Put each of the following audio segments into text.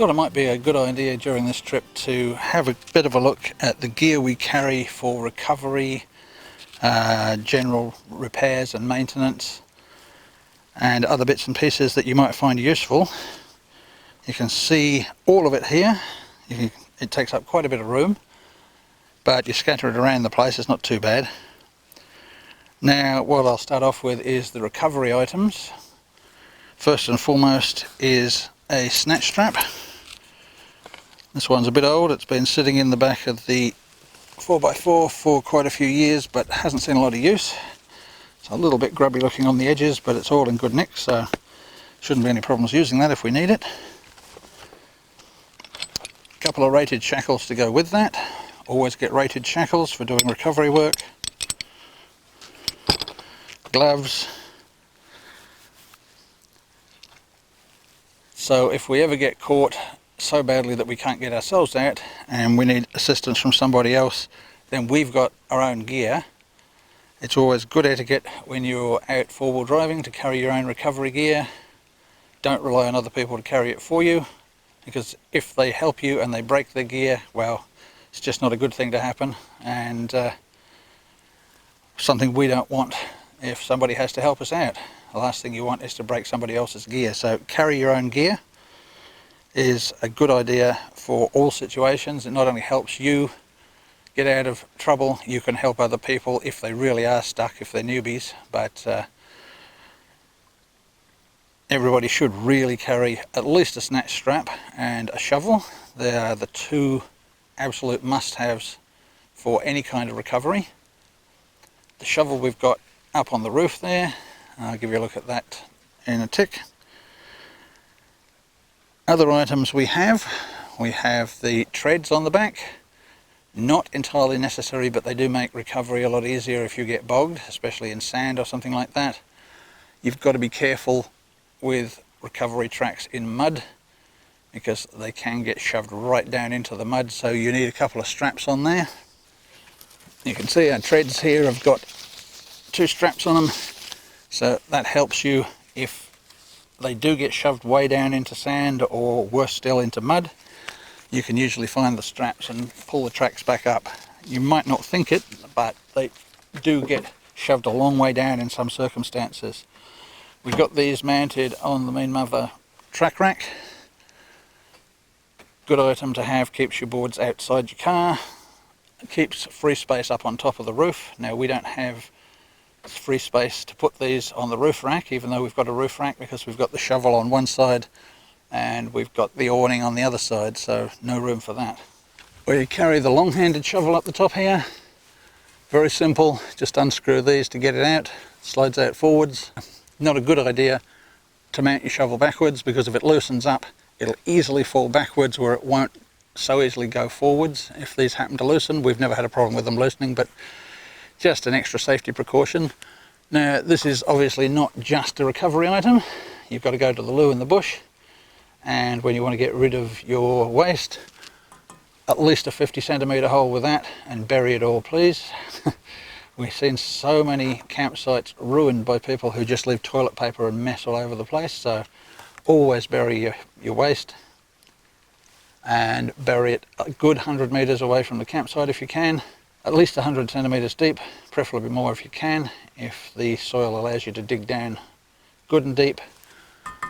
Thought it might be a good idea during this trip to have a bit of a look at the gear we carry for recovery, general repairs and maintenance, and other bits and pieces that you might find useful. You can see all of it here. It takes up quite a bit of room, but you scatter it around the place, it's not too bad. Now what I'll start off with is the recovery items. First and foremost is a snatch strap. This one's a bit old, it's been sitting in the back of the 4x4 for quite a few years but hasn't seen a lot of use. It's a little bit grubby looking on the edges, but it's all in good nick, so shouldn't be any problems using that if we need it. A couple of rated shackles to go with that. Always get rated shackles for doing recovery work. Gloves. So if we ever get caught so badly that we can't get ourselves out and we need assistance from somebody else, then we've got our own gear. It's always good etiquette when you're out four-wheel driving to carry your own recovery gear. Don't rely on other people to carry it for you, because if they help you and they break their gear, well, it's just not a good thing to happen, and something we don't want if somebody has to help us out. The last thing you want is to break somebody else's gear. So carry your own gear is a good idea for all situations. It not only helps you get out of trouble, you can help other people if they really are stuck, if they're newbies, but everybody should really carry at least a snatch strap and a shovel. They are the two absolute must-haves for any kind of recovery. The shovel we've got up on the roof there. I'll give you a look at that in a tick. Other items we have the TREDs on the back. Not entirely necessary, but they do make recovery a lot easier if you get bogged, especially in sand or something like that. You've got to be careful with recovery tracks in mud, because they can get shoved right down into the mud, so you need a couple of straps on there. You can see our TREDs here have got two straps on them, so that helps you if they do get shoved way down into sand, or worse still into mud. You can usually find the straps and pull the tracks back up. You might not think it, but they do get shoved a long way down in some circumstances. We've got these mounted on the main mother track rack. Good item to have, keeps your boards outside your car, keeps free space up on top of the roof. Now we don't have free space to put these on the roof rack, even though we've got a roof rack, because we've got the shovel on one side and we've got the awning on the other side, so no room for that. We carry the long-handed shovel up the top here. Very simple, just unscrew these to get it out. Slides out forwards. Not a good idea to mount your shovel backwards, because if it loosens up, it'll easily fall backwards, where it won't so easily go forwards. If these happen to loosen, we've never had a problem with them loosening, but just an extra safety precaution. Now this is obviously not just a recovery item. You've got to go to the loo in the bush, and when you want to get rid of your waste, at least a 50cm hole with that, and bury it all, please. We've seen so many campsites ruined by people who just leave toilet paper and mess all over the place, so always bury your waste, and bury it a good 100 metres away from the campsite if you can. At least 100 centimetres deep, preferably more if you can, if the soil allows you to dig down good and deep.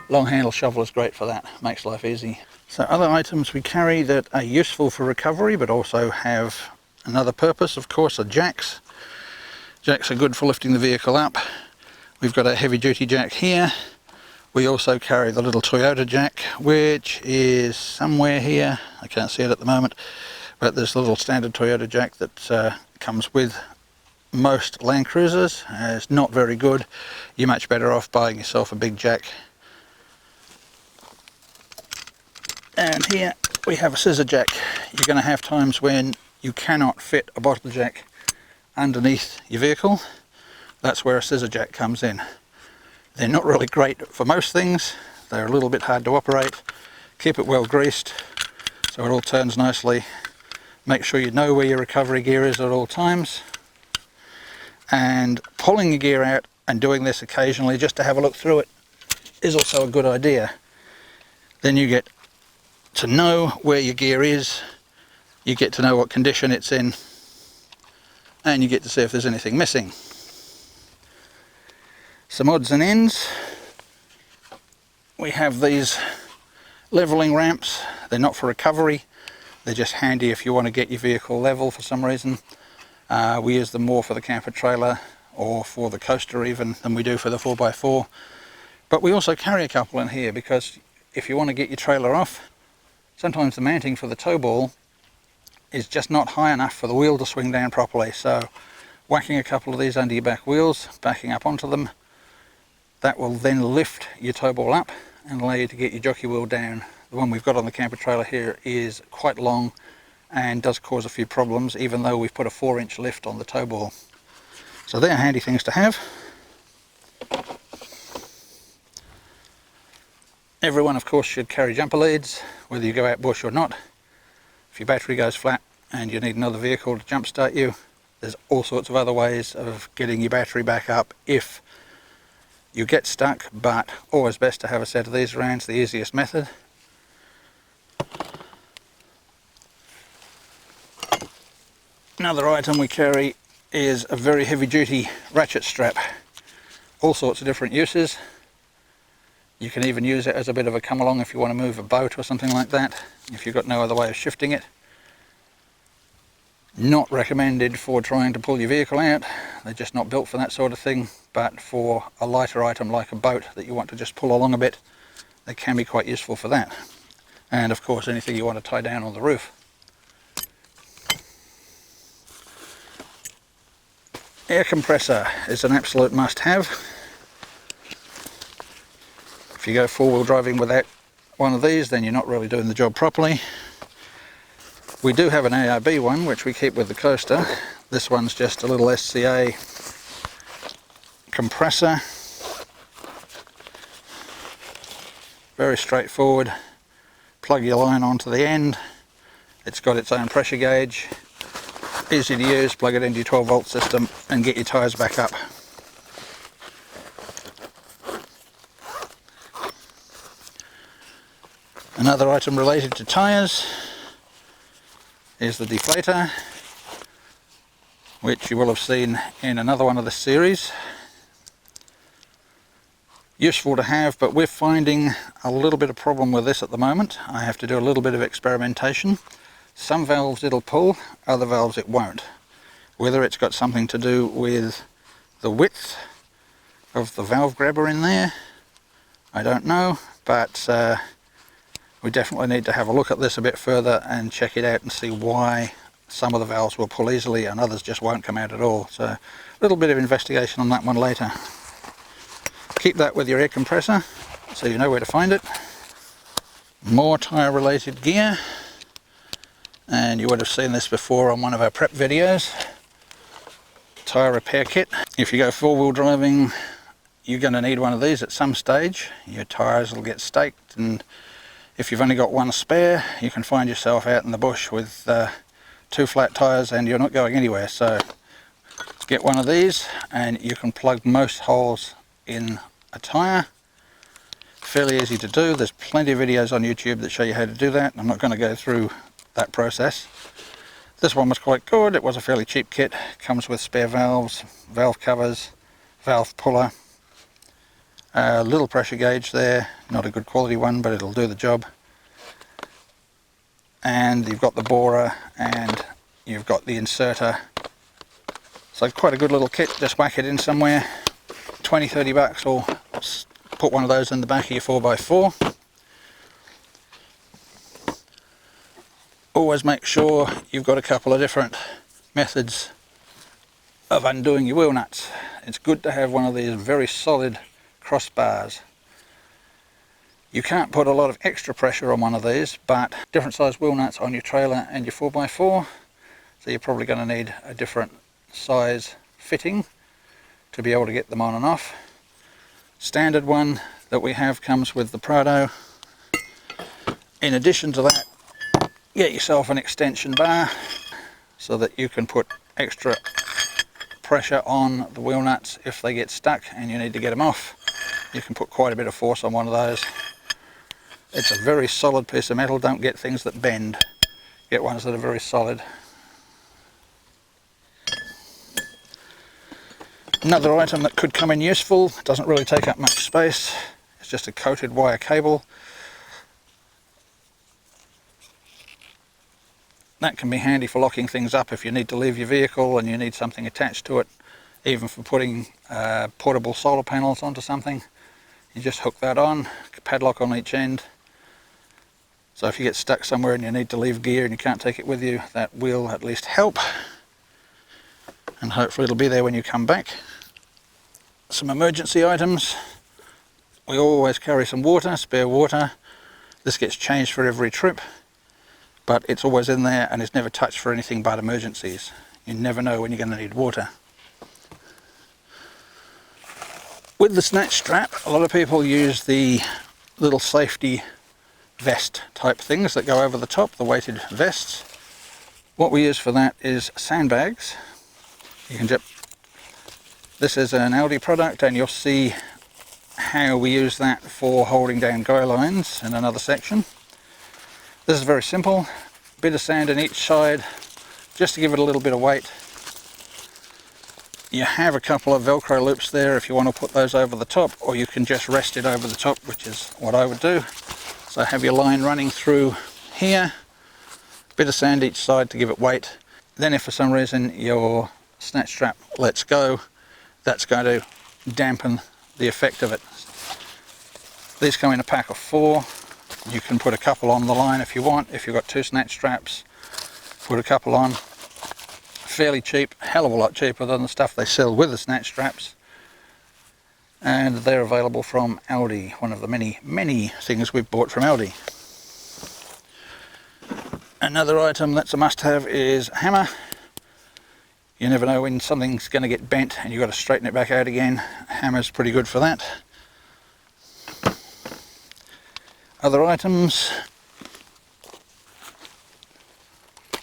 Long handle shovel is great for that, makes life easy. So other items we carry that are useful for recovery but also have another purpose, of course, are jacks. Jacks are good for lifting the vehicle up. We've got a heavy duty jack here. We also carry the little Toyota jack, which is somewhere here. I can't see it at the moment. But there's a little standard Toyota jack that comes with most Land Cruisers. It's not very good. You're much better off buying yourself a big jack. And here we have a scissor jack. You're going to have times when you cannot fit a bottle jack underneath your vehicle. That's where a scissor jack comes in. They're not really great for most things. They're a little bit hard to operate. Keep it well greased so it all turns nicely. Make sure you know where your recovery gear is at all times. And pulling your gear out and doing this occasionally just to have a look through it is also a good idea. Then you get to know where your gear is, you get to know what condition it's in, and you get to see if there's anything missing. Some odds and ends. We have these levelling ramps. They're not for recovery, they're just handy if you want to get your vehicle level for some reason. We use them more for the camper trailer or for the coaster even than we do for the 4x4. But we also carry a couple in here because if you want to get your trailer off, sometimes the mounting for the tow ball is just not high enough for the wheel to swing down properly. So whacking a couple of these under your back wheels, backing up onto them, that will then lift your tow ball up and allow you to get your jockey wheel down. The one we've got on the camper trailer here is quite long and does cause a few problems, even though we've put a 4-inch lift on the tow ball. So they're handy things to have. Everyone of course should carry jumper leads, whether you go out bush or not. If your battery goes flat and you need another vehicle to jump start you, there's all sorts of other ways of getting your battery back up if you get stuck, but always best to have a set of these around. It's the easiest method. Another item we carry is a very heavy duty ratchet strap. All sorts of different uses. You can even use it as a bit of a come along if you want to move a boat or something like that, if you've got no other way of shifting it. Not recommended for trying to pull your vehicle out, they're just not built for that sort of thing, but for a lighter item like a boat that you want to just pull along a bit, they can be quite useful for that. And of course anything you want to tie down on the roof. Air compressor is an absolute must-have. If you go four-wheel driving without one of these, then you're not really doing the job properly. We do have an ARB one which we keep with the coaster. This one's just a little SCA compressor. Very straightforward. Plug your line onto the end. It's got its own pressure gauge. Easy to use, plug it into your 12-volt system and get your tyres back up. Another item related to tyres is the deflator, which you will have seen in another one of the series. Useful to have, but we're finding a little bit of problem with this at the moment. I have to do a little bit of experimentation. Some valves it'll pull, other valves it won't. Whether it's got something to do with the width of the valve grabber in there, I don't know, but we definitely need to have a look at this a bit further and check it out and see why some of the valves will pull easily and others just won't come out at all. So a little bit of investigation on that one later. Keep that with your air compressor so you know where to find it. More tyre related gear, and you would have seen this before on one of our prep videos. Tyre repair kit. If you go four-wheel driving, you're going to need one of these at some stage. Your tyres will get staked, and if you've only got one spare, you can find yourself out in the bush with 2 flat tyres and you're not going anywhere. So get one of these and you can plug most holes in a tyre. Fairly easy to do. There's plenty of videos on YouTube that show you how to do that. I'm not going to go through that process. This one was quite good. It was a fairly cheap kit. Comes with spare valves, valve covers, valve puller, a little pressure gauge there, not a good quality one, but it'll do the job. And you've got the borer and you've got the inserter. So quite a good little kit. Just whack it in somewhere. 20-30 bucks, or put one of those in the back of your 4x4. Always make sure you've got a couple of different methods of undoing your wheel nuts. It's good to have one of these very solid crossbars. You can't put a lot of extra pressure on one of these, but different size wheel nuts on your trailer and your 4x4, so you're probably going to need a different size fitting to be able to get them on and off. Standard one that we have comes with the Prado. In addition to that, get yourself an extension bar so that you can put extra pressure on the wheel nuts if they get stuck and you need to get them off. You can put quite a bit of force on one of those. It's a very solid piece of metal. Don't get things that bend. Get ones that are very solid. Another item that could come in useful, doesn't really take up much space, it's just a coated wire cable. That can be handy for locking things up if you need to leave your vehicle and you need something attached to it, even for putting portable solar panels onto something. You just hook that on, padlock on each end. So if you get stuck somewhere and you need to leave gear and you can't take it with you, that will at least help. And hopefully it'll be there when you come back. Some emergency items. We always carry some water, spare water. This gets changed for every trip, but it's always in there and it's never touched for anything but emergencies. You never know when you're going to need water. With the Snatch Strap, a lot of people use the little safety vest type things that go over the top, the weighted vests. What we use for that is sandbags. You can just, this is an Aldi product, and you'll see how we use that for holding down guy lines in another section. This is very simple. Bit of sand on each side just to give it a little bit of weight. You have a couple of Velcro loops there if you want to put those over the top, or you can just rest it over the top, which is what I would do. So have your line running through here, bit of sand each side to give it weight. Then if for some reason your Snatch Strap lets go, that's going to dampen the effect of it. These come in a pack of 4. You can put a couple on the line if you want. If you've got 2 Snatch Straps, put a couple on. Fairly cheap, hell of a lot cheaper than the stuff they sell with the Snatch Straps. And they're available from Aldi, one of the many things we've bought from Aldi. Another item that's a must-have is a hammer. You never know when something's going to get bent and you've got to straighten it back out again. Hammer's pretty good for that. Other items.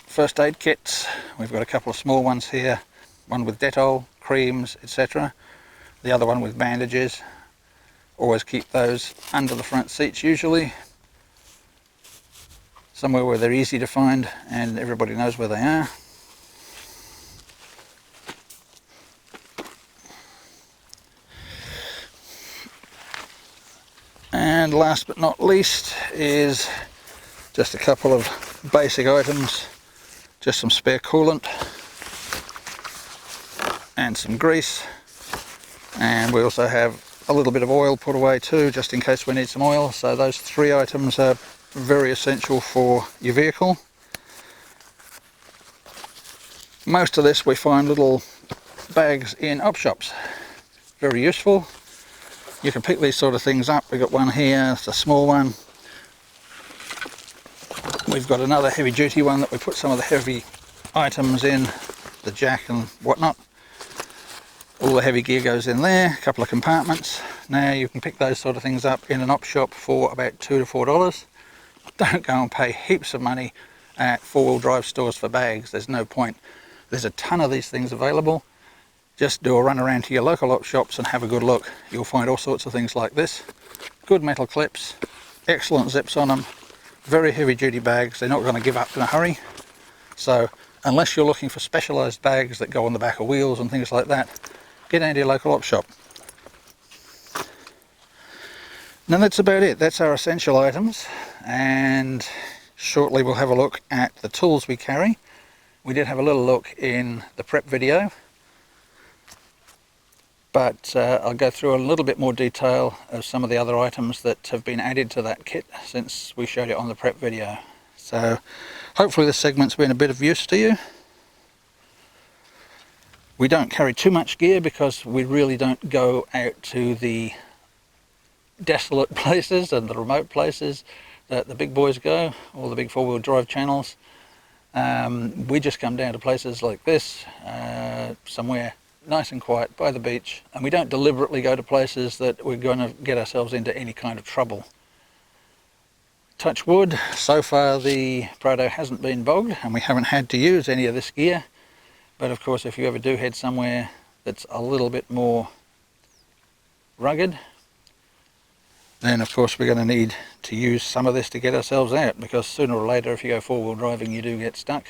First aid kits. We've got a couple of small ones here. One with Dettol, creams, etc. The other one with bandages. Always keep those under the front seats usually. Somewhere where they're easy to find and everybody knows where they are. And last but not least is just a couple of basic items. Just some spare coolant and some grease, and we also have a little bit of oil put away too, just in case we need some oil. So those 3 items are very essential for your vehicle. Most of this we find little bags in op shops, very useful. You can pick these sort of things up. We've got one here, it's a small one. We've got another heavy duty one that we put some of the heavy items in, the jack and whatnot. All the heavy gear goes in there, a couple of compartments. Now you can pick those sort of things up in an op shop for about $2 to $4. Don't go and pay heaps of money at 4-wheel drive stores for bags, there's no point. There's a ton of these things available. Just do a run around to your local op shops and have a good look. You'll find all sorts of things like this. Good metal clips, excellent zips on them, very heavy duty bags. They're not going to give up in a hurry. So unless you're looking for specialised bags that go on the back of wheels and things like that, get down to your local op shop. Now that's about it. That's our essential items, and shortly we'll have a look at the tools we carry. We did have a little look in the prep video, but I'll go through a little bit more detail of some of the other items that have been added to that kit since we showed it on the prep video. So hopefully this segment's been a bit of use to you. We don't carry too much gear because we really don't go out to the desolate places and the remote places that the big boys go, all the big 4-wheel drive channels. We just come down to places like this, somewhere nice and quiet by the beach, and we don't deliberately go to places that we're going to get ourselves into any kind of trouble. Touch wood, so far the Prado hasn't been bogged and we haven't had to use any of this gear, but of course if you ever do head somewhere that's a little bit more rugged, Then of course we're going to need to use some of this to get ourselves out, because sooner or later if you go four-wheel driving you do get stuck.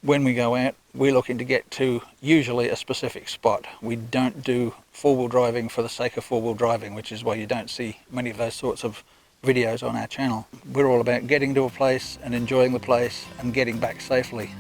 When we go out, we're looking to get to usually a specific spot. We don't do four-wheel driving for the sake of four-wheel driving, which is why you don't see many of those sorts of videos on our channel. We're all about getting to a place and enjoying the place and getting back safely.